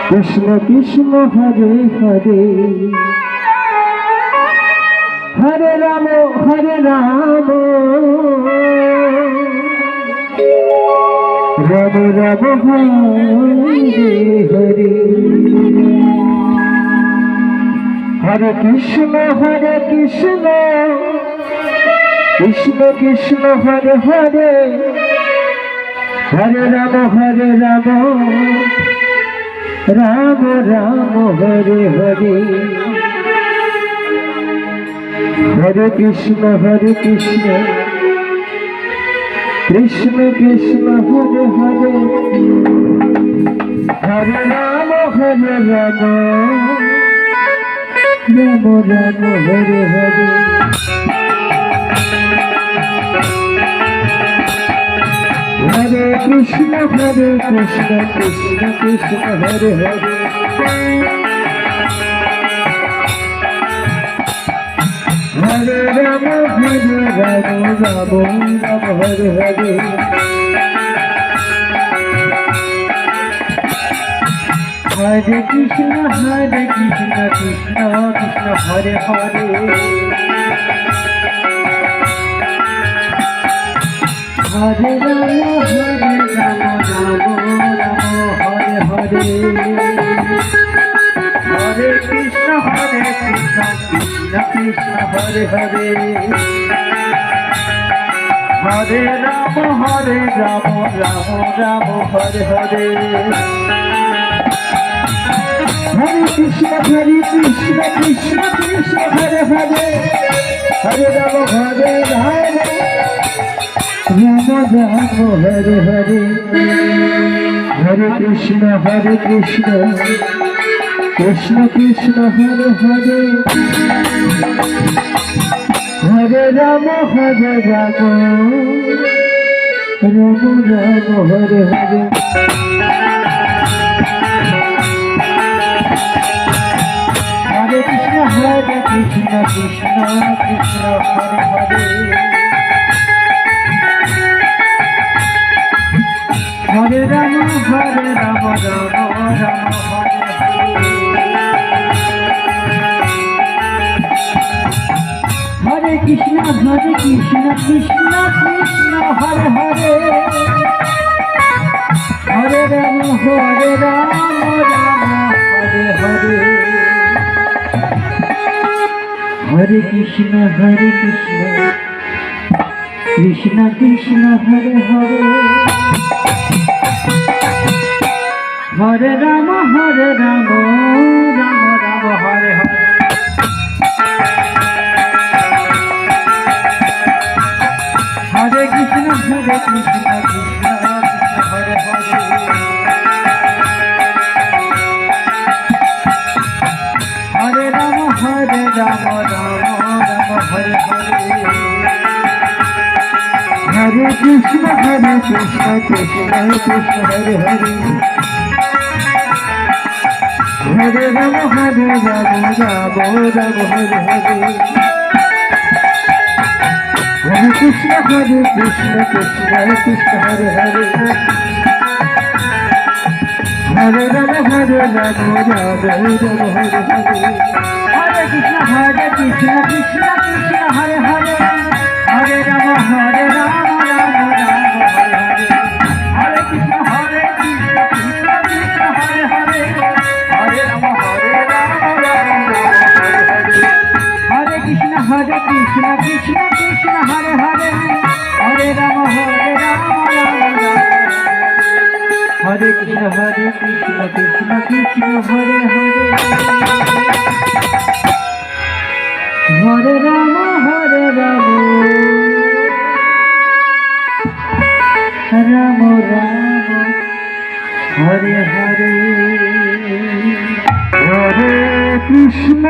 Krishna Krishna Hare Hare Hare Ram Ram Ram Hare Hare Hare Krishna Krishna Krishna Hare Hare Hare Ram Ram Ram Hare Hare Hare Krishna Krishna Krishna Hare Hare Hare Ram Ram Ram Hare Hare Hare Krishna Krishna Krishna Hare Hare Hare Ram Ram Hare Hare Hare Krishna Krishna Krishna Hare Hare Hare Ram Hare Hare Hare Krishna Krishna Krishna Hare Hare Hare Ram Ram Hare Hare Hare Krishna Krishna Krishna Hare Hare Hare Ram Hare Ram Hare Hare Hare Krishna Krishna Krishna Hare Hare Hare Ram Ram Hare Hare Hare Krishna Krishna Krishna Hare Hare Hare Ram Ram Hare Krishna Krishna Krishna Hare Hare Hare Ram Hare Hare Hare Krishna Krishna Krishna Hare Hare Hare Ram Ram Hare Hare Hare Krishna Krishna Hare Hare Hare Ram Ram Hare Hare Hare Krishna Krishna Hare Hare Hare Ram Ram Hare Hare Hare Krishna Krishna Hare Hare Hare Ram Hare Krishna Krishna Hare Hare Hare Ram Hare Hare Krishna Krishna Hare Hare Hare Ram Hare Hare Krishna Krishna Hare Hare Hare Ram Hare Krishna Krishna Hare Hare Hare Ram Ram Hare Hare Hare Krishna